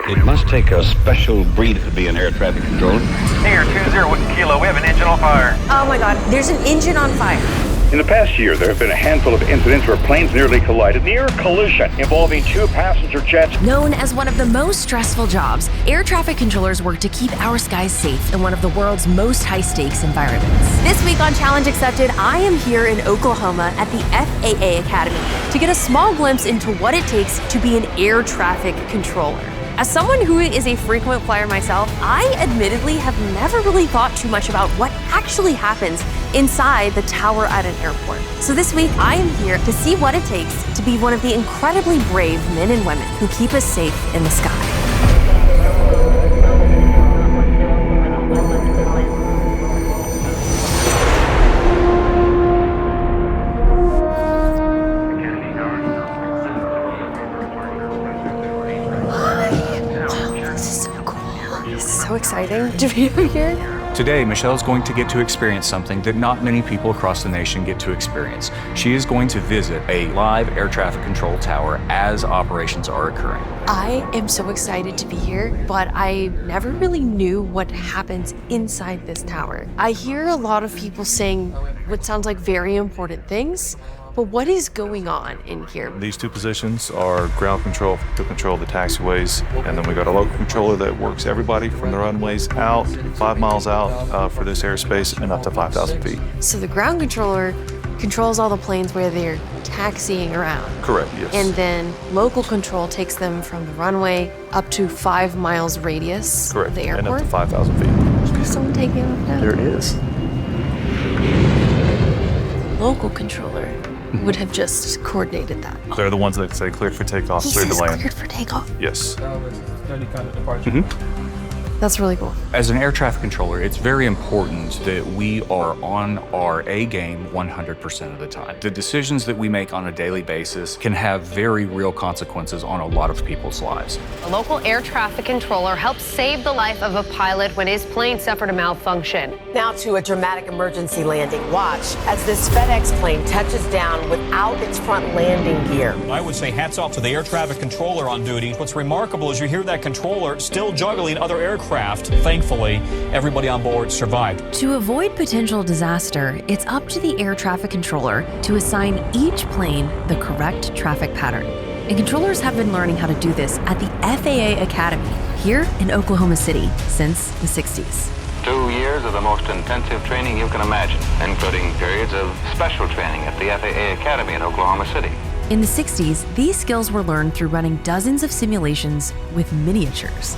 It must take a special breed to be an air traffic controller. Air 20 with Kilo, we have an engine on fire. Oh my God, there's an engine on fire. In the past year, there have been a handful of incidents where planes nearly collided. Near collision involving two passenger jets. Known as one of the most stressful jobs, air traffic controllers work to keep our skies safe in one of the world's most high-stakes environments. This week on Challenge Accepted, I am here in Oklahoma at the FAA Academy to get a small glimpse into what it takes to be an air traffic controller. As someone who is a frequent flyer myself, I admittedly have never really thought too much about what actually happens inside the tower at an airport. So this week, I am here to see what it takes to be one of the incredibly brave men and women who keep us safe in the sky. So exciting to be here. Today, Michelle's going to get to experience something that not many people across the nation get to experience. She is going to visit a live air traffic control tower as operations are occurring. I am so excited to be here, but I never really knew what happens inside this tower. I hear a lot of people saying what sounds like very important things, but what is going on in here? These two positions are ground control to control the taxiways, and then we got a local controller that works everybody from the runways out, 5 miles out for this airspace and up to 5,000 feet. So the ground controller controls all the planes where they're taxiing around. Correct, yes. And then local control takes them from the runway up to 5 miles radius Correct. of the airport. And up to 5,000 feet. Is someone taking off now? There is. Local controller would have just coordinated that. They're the ones that say cleared for takeoff, cleared to land. Cleared for takeoff. Yes. That's really cool. As an air traffic controller, it's very important that we are on our A game 100% of the time. The decisions that we make on a daily basis can have very real consequences on a lot of people's lives. A local air traffic controller helped save the life of a pilot when his plane suffered a malfunction. Now to a dramatic emergency landing. Watch as this FedEx plane touches down without its front landing gear. I would say hats off to the air traffic controller on duty. What's remarkable is you hear that controller still juggling other aircraft. Thankfully, everybody on board survived. To avoid potential disaster, it's up to the air traffic controller to assign each plane the correct traffic pattern. And controllers have been learning how to do this at the FAA Academy here in Oklahoma City since the 60s. 2 years of the most intensive training you can imagine, including periods of special training at the FAA Academy in Oklahoma City. In the 60s, these skills were learned through running dozens of simulations with miniatures.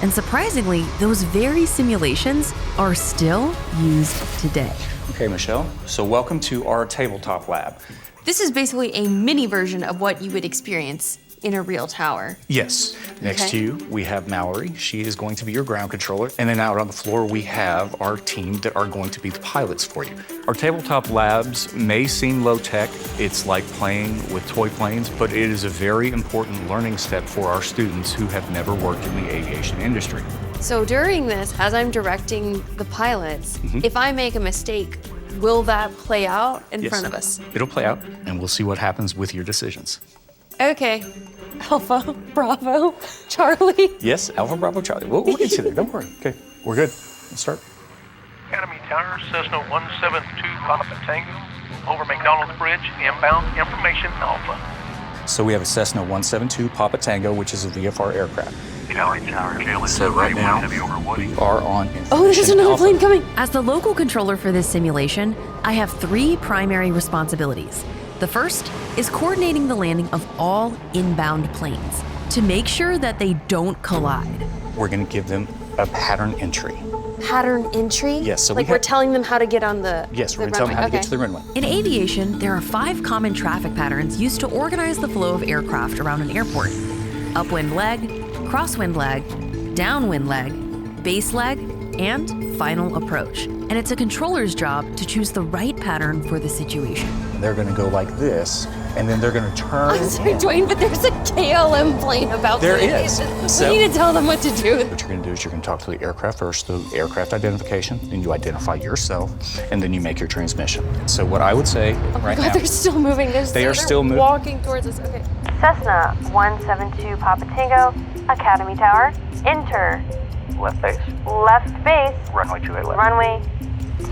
And surprisingly, those very simulations are still used today. Okay, Michelle, so welcome to our tabletop lab. This is basically a mini version of what you would experience in a real tower. Yes. Next to you, we have Mallory. She is going to be your ground controller. And then out on the floor, we have our team that are going to be the pilots for you. Our tabletop labs may seem low tech. It's like playing with toy planes, but it is a very important learning step for our students who have never worked in the aviation industry. So during this, as I'm directing the pilots, if I make a mistake, will that play out in front of us? It'll play out, and we'll see what happens with your decisions. Okay. Alpha, Bravo, Charlie. Yes, Alpha, Bravo, Charlie. We'll get you there. Don't worry. Okay, we're good. Let's start. Academy Tower, Cessna 172, Papa Tango, over McDonald's Bridge, inbound information Alpha. So we have a Cessna 172 Papa Tango, which is a VFR aircraft. So right now, we are on information Oh, there's another Alpha. plane coming. As the local controller for this simulation, I have 3 primary responsibilities. The first is coordinating the landing of all inbound planes to make sure that they don't collide. We're going to give them a pattern entry. Pattern entry? Yes, so like we're telling them how to get on the Yes, we're the going to tell them how to runway. get to the runway. In aviation, there are 5 common traffic patterns used to organize the flow of aircraft around an airport. Upwind leg, crosswind leg, downwind leg, base leg, and final approach. And it's a controller's job to choose the right pattern for the situation. They're going to go like this, and then they're going to turn. I'm sorry, Dwayne, but there's a KLM plane about There to is. We So- need to tell them what to do. What you're going to do is you're going to talk to the aircraft first, the aircraft identification, then you identify yourself, and then you make your transmission. So what I would say Oh my right God, now, they're still moving. They are still moving. walking towards us. Okay. Cessna 172 Papa Tango, Academy Tower, enter. Left base. Left base, Runway 28 left. runway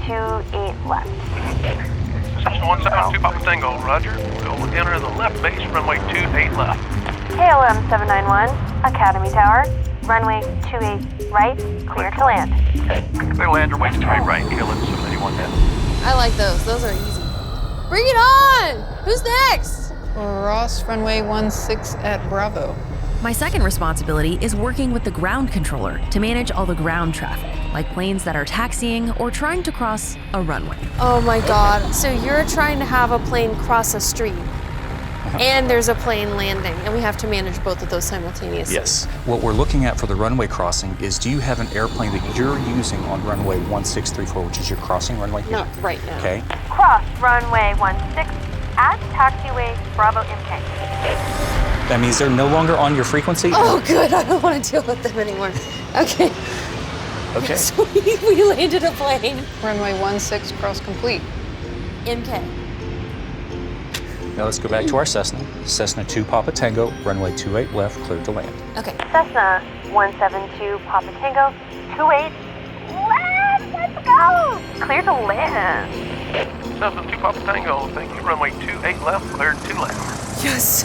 28 left. Cessna 172 Papa Tango, roger. We'll enter the left base, runway 28 left. KLM 791, Academy Tower, runway 28 right, clear to land. Clear land, runway 28 right, KLM 791 left. I like those. Those are easy. Bring it on! Who's next? Ross, runway 16 at Bravo. My second responsibility is working with the ground controller to manage all the ground traffic, like planes that are taxiing or trying to cross a runway. Oh my God. So you're trying to have a plane cross a street, and there's a plane landing, and we have to manage both of those simultaneously. Yes. What we're looking at for the runway crossing is, do you have an airplane that you're using on runway 1634, which is your crossing runway here? Not right now. Okay. Cross runway 16 at taxiway Bravo MK. That means they're no longer on your frequency? Oh, good. I don't want to deal with them anymore. Okay. Okay. So we landed a plane. Runway 16 cross complete. MK. Now let's go back to our Cessna. Cessna 2 Papa Tango, runway 28 left, cleared to land. Okay. Cessna 172 Papa Tango, 28 left, let's go! Clear to land. Cessna 2 Papa Tango, thank you, runway 28 left, cleared to land. Yes.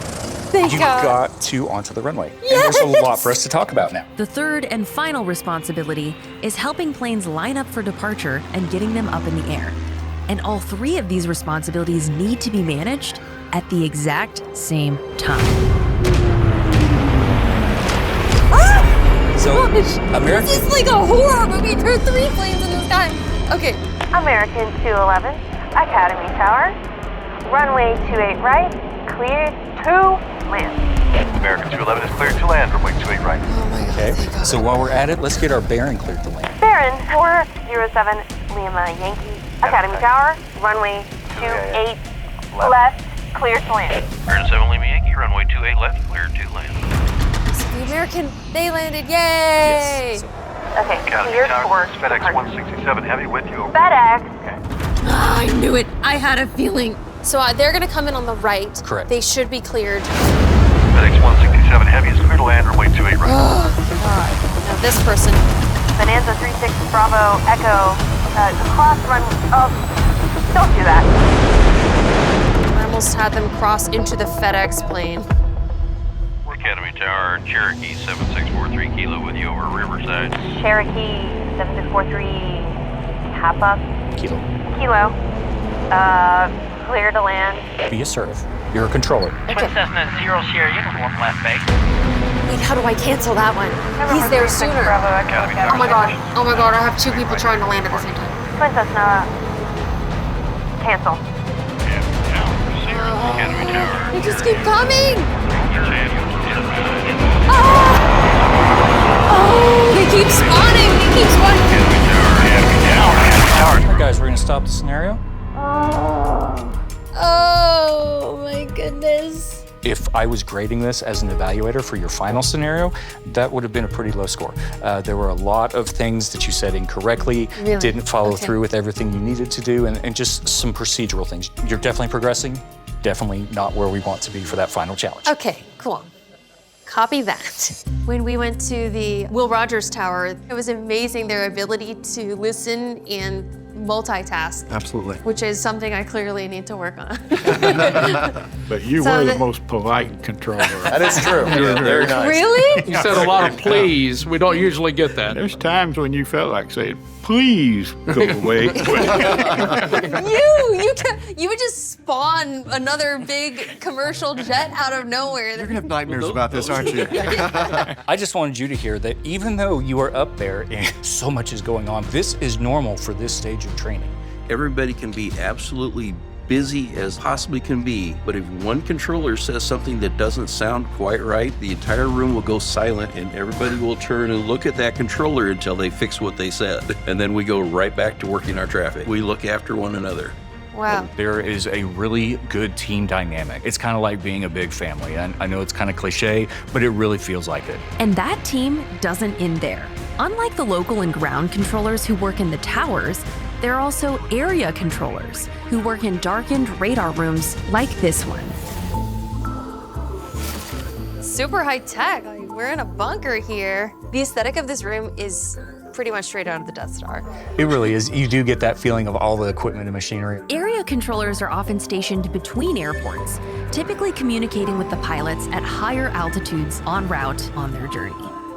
Thank You God. got to onto the runway. Yes! And there's a lot for us to talk about now. The third and final responsibility is helping planes line up for departure and getting them up in the air. And all three of these responsibilities need to be managed at the exact same time. So, Gosh, American... This is like a horror movie. There are 3 planes in the sky. Okay. American 211, Academy Tower, runway 28 right, clear to land. American 211 is cleared to land, runway 28 right. Oh my God. Okay, Thank God. so while we're at it, let's get our bearing cleared to land. Baron 407 Lima Yankee, Academy Tower, runway 28 left, clear to land. Baron 7 Lima Yankee, runway 28 left, cleared to land. So the American, they landed. Yay! Yes. Okay, Academy clear Tower, for FedEx departure. 167 Heavy with you. FedEx. Ah, I knew it. I had a feeling. So they're going to come in on the right. Correct. They should be cleared. FedEx 167 Heavy is clear to land, runway 28 right. Oh, God. Now this person. Bonanza 36 Bravo Echo, cross run. Oh, don't do that. I almost had them cross into the FedEx plane. Academy Tower, Cherokee 7643 Kilo with you over Riverside. Cherokee 7643 Kappa Kilo. Kilo. Clear to land. Be assertive. You're a controller. Okay. Cessna 0 Sierra Uniform, left base. Wait, how do I cancel that one? He's there sooner. Academy Tower. Oh my God. Oh my God. I have 2 people trying to land at the same time. Twin Cessna. Cancel. Academy Tower. They just keep coming. They keep spawning. They keep spawning. All right, guys, we're going to stop the scenario. Oh my goodness. If I was grading this as an evaluator for your final scenario, that would have been a pretty low score. There were a lot of things that you said incorrectly, Really? didn't follow Okay. through with everything you needed to do, and just some procedural things. You're definitely progressing, definitely not where we want to be for that final challenge. Okay, cool. Copy that. When we went to the Will Rogers Tower, it was amazing their ability to listen and multitask. Absolutely. Which is something I clearly need to work on. But you So were the that- most polite controller. That is true. Very nice. Really? You said a lot of please. We don't usually get that. There's times when you felt like saying, please go away. You would just spawn another big commercial jet out of nowhere. You're gonna have nightmares about this, aren't you? I just wanted you to hear that even though you are up there and so much is going on, this is normal for this stage of training. Everybody can be absolutely busy as possibly can be, but if one controller says something that doesn't sound quite right, the entire room will go silent and everybody will turn and look at that controller until they fix what they said. And then we go right back to working our traffic. We look after one another. Wow. There is a really good team dynamic. It's kind of like being a big family. And I know it's kind of cliche, but it really feels like it. And that team doesn't end there. Unlike the local and ground controllers who work in the towers, there are also area controllers who work in darkened radar rooms like this one. super high tech. Like, we're in a bunker here. The aesthetic of this room is pretty much straight out of the Death Star. It really is. You do get that feeling of all the equipment and machinery. Area controllers are often stationed between airports, typically communicating with the pilots at higher altitudes en route on their journey.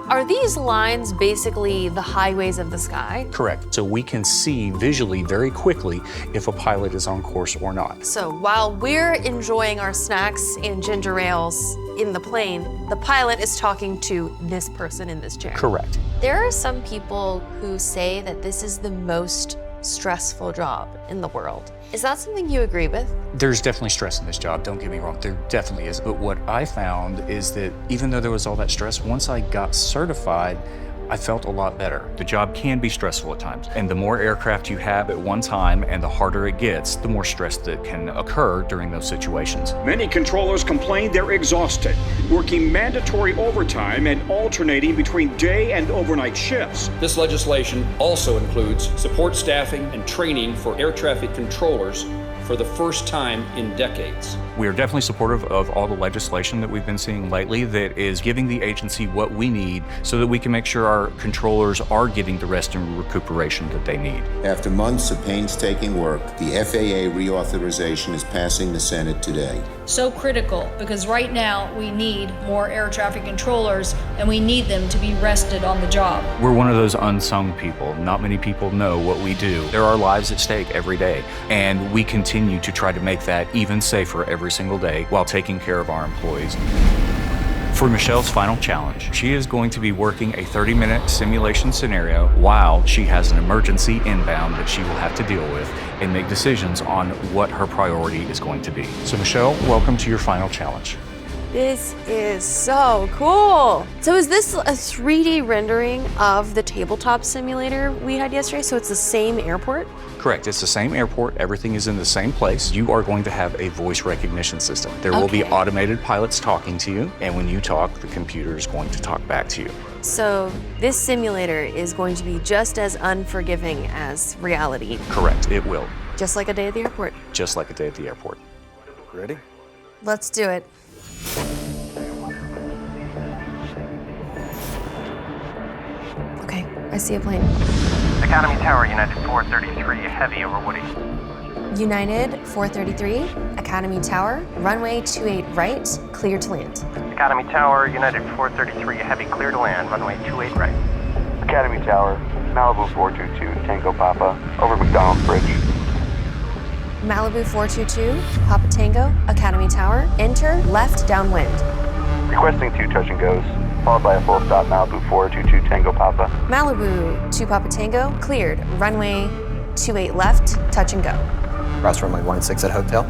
Are these lines basically the highways of the sky? Correct. So we can see visually very quickly if a pilot is on course or not. So while we're enjoying our snacks and ginger ales in the plane, the pilot is talking to this person in this chair. Correct. There are some people who say that this is the most stressful job in the world. Is that something you agree with? There's definitely stress in this job, don't get me wrong, there definitely is. But what I found is that even though there was all that stress, once I got certified, I felt a lot better. The job can be stressful at times, and the more aircraft you have at one time and the harder it gets, the more stress that can occur during those situations. Many controllers complain they're exhausted, working mandatory overtime and alternating between day and overnight shifts. This legislation also includes support staffing and training for air traffic controllers for the first time in decades. We are definitely supportive of all the legislation that we've been seeing lately that is giving the agency what we need so that we can make sure our controllers are getting the rest and recuperation that they need. After months of painstaking work, the FAA reauthorization is passing the Senate today. So critical, because right now we need more air traffic controllers and we need them to be rested on the job. We're one of those unsung people. Not many people know what we do. There are lives at stake every day, and we continue to try to make that even safer every single day while taking care of our employees. For Michelle's final challenge, she is going to be working a 30-minute simulation scenario while she has an emergency inbound that she will have to deal with and make decisions on what her priority is going to be. So Michelle, welcome to your final challenge. This is so cool. So is this a 3D rendering of the tabletop simulator we had yesterday? So it's the same airport? Correct, it's the same airport, everything is in the same place. You are going to have a voice recognition system. There will be automated pilots talking to you, and when you talk, the computer is going to talk back to you. So this simulator is going to be just as unforgiving as reality. Correct, it will. Just like a day at the airport. Just like a day at the airport. Ready? Let's do it. Okay, I see a plane. Academy Tower, United 433, heavy over Woody. United 433, Academy Tower, runway 28 right, clear to land. Academy Tower, United 433, heavy, clear to land, runway 28 right. Academy Tower, Malibu 422, Tango Papa, over McDonald's Bridge. Malibu 422, Papa Tango, Academy Tower, enter left downwind. Requesting 2 touch and goes, followed by a full stop, Malibu 422, Tango Papa. Malibu 2 Papa Tango, cleared, runway 28 left, touch and go. Cross runway 16 at hotel.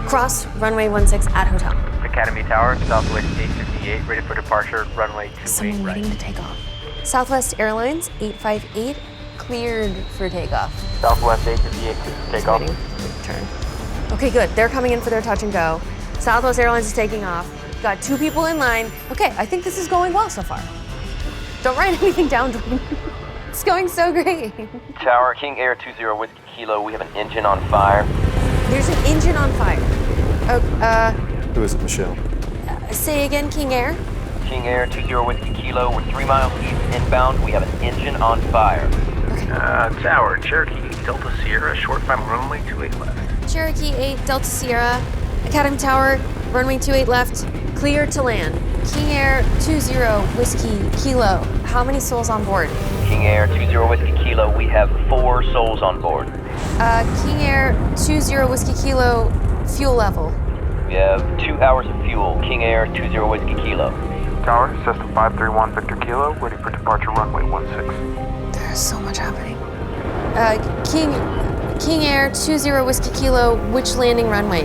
Cross runway 16 at hotel. Academy Tower, Southwest 858, ready for departure, runway 28 Someone right. waiting to take off. Southwest Airlines 858, cleared for takeoff. Southwest 858, takeoff. Waiting for turn. Okay, good. They're coming in for their touch and go. Southwest Airlines is taking off. Got 2 people in line. Okay, I think this is going well so far. Don't write anything down, Dwayne. It's going so great. Tower, King Air 20 Whiskey Kilo, we have an engine on fire. There's an engine on fire. Who is it, Michelle? Say again, King Air. King Air 20 Whiskey Kilo, we're 3 miles east inbound, we have an engine on fire. Tower, Cherokee Delta Sierra, short final runway 28 left. Cherokee 8 Delta Sierra, Academy Tower, runway 28 left, clear to land. King Air 20 Whiskey Kilo, how many souls on board? King Air 20 Whiskey Kilo, we have 4 souls on board. King Air 20 Whiskey Kilo, fuel level. We have 2 hours of fuel, King Air 20 Whiskey Kilo. Tower, Cessna 531, Victor Kilo, ready for departure, runway 16. There's so much happening. King Air 20 Whiskey Kilo, which landing runway?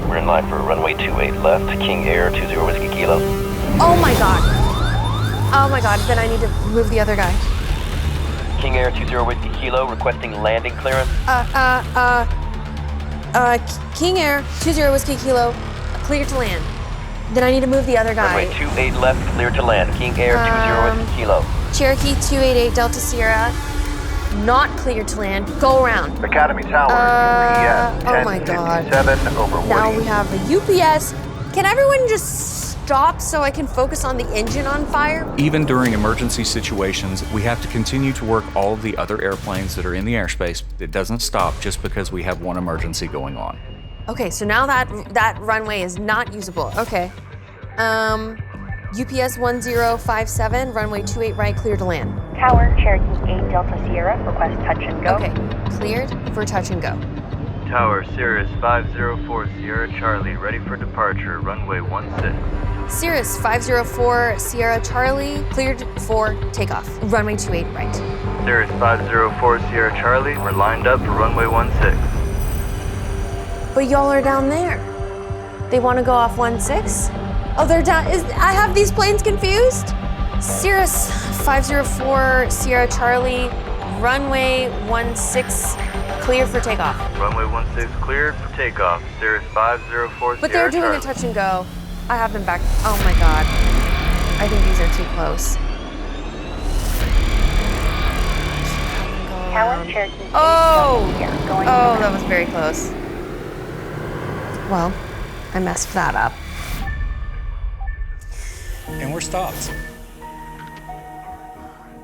We're in line for runway 28 left, King Air 20 Whiskey Kilo. Oh my god. Oh my god, then I need to move the other guy. King Air 20 Whiskey Kilo, requesting landing clearance. King Air 20 Whiskey Kilo, clear to land. Then I need to move the other guy. Runway 28 left, clear to land. King Air 20 Whiskey Kilo. Cherokee 288 Delta Sierra, not clear to land. Go around. Academy Tower, UPS 1057 over Woody. Now we have a UPS. Can everyone just stop so I can focus on the engine on fire? Even during emergency situations, we have to continue to work all of the other airplanes that are in the airspace. It doesn't stop just because we have one emergency going on. Okay, so now that runway is not usable. Okay. UPS 1057, runway 28 right, clear to land. Tower, Cherokee 8 Delta Sierra, request touch and go. Okay, cleared for touch and go. Tower, Cirrus 504 Sierra Charlie, ready for departure, runway 16. Cirrus 504 Sierra Charlie, cleared for takeoff, runway 28 right. Cirrus 504 Sierra Charlie, we're lined up for runway 16. But y'all are down there. They want to go off 16? Oh, they're down. I have these planes confused? Cirrus 504 Sierra Charlie, runway 16, clear for takeoff. Runway 16 cleared for takeoff. Cirrus 504 But they're doing a touch and go. I have them back. Oh my God. I think these are too close. Tower, Cherokee 8 Oh! Delta Sierra, Oh, that was very close. Well, I messed that up. And we're stopped.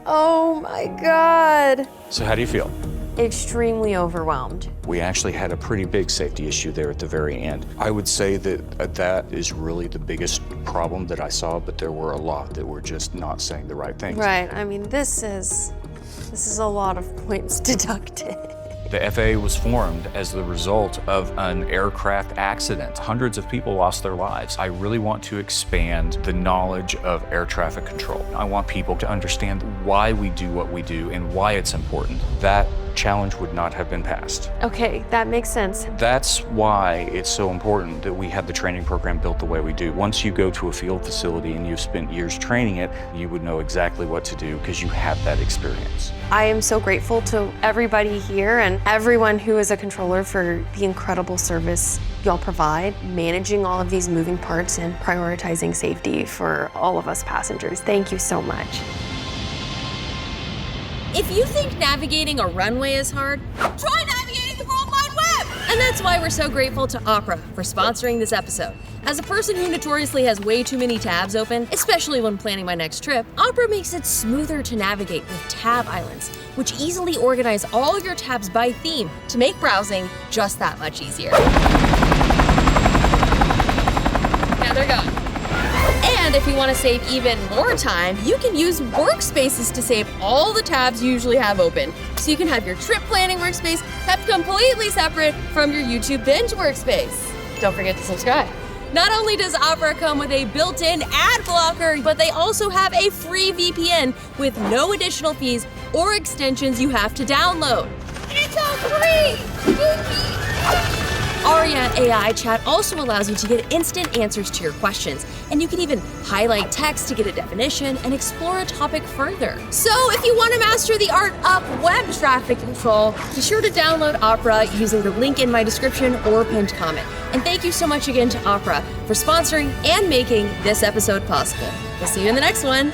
Oh my God. So how do you feel? Extremely overwhelmed. We actually had a pretty big safety issue there at the very end. I would say that that is really the biggest problem that I saw, but there were a lot that were just not saying the right things. Right, I mean, this is a lot of points deducted. The FAA was formed as the result of an aircraft accident. Hundreds of people lost their lives. I really want to expand the knowledge of air traffic control. I want people to understand why we do what we do and why it's important. That challenge would not have been passed. Okay, that makes sense. That's why it's so important that we have the training program built the way we do. Once you go to a field facility and you've spent years training it, you would know exactly what to do because you have that experience. I am so grateful to everybody here and everyone who is a controller for the incredible service y'all provide, managing all of these moving parts and prioritizing safety for all of us passengers. Thank you so much. If you think navigating a runway is hard, try navigating the World Wide Web! And that's why we're so grateful to Opera for sponsoring this episode. As a person who notoriously has way too many tabs open, especially when planning my next trip, Opera makes it smoother to navigate with tab islands, which easily organize all your tabs by theme to make browsing just that much easier. Now they're gone. And if you want to save even more time, you can use workspaces to save all the tabs you usually have open. So you can have your trip planning workspace kept completely separate from your YouTube binge workspace. Don't forget to subscribe. Not only does Opera come with a built-in ad blocker, but they also have a free VPN with no additional fees or extensions you have to download. It's all free! Aria AI chat also allows you to get instant answers to your questions, and you can even highlight text to get a definition and explore a topic further. So if you want to master the art of web traffic control, be sure to download Opera using the link in my description or pinned comment. And thank you so much again to Opera for sponsoring and making this episode possible. We'll see you in the next one.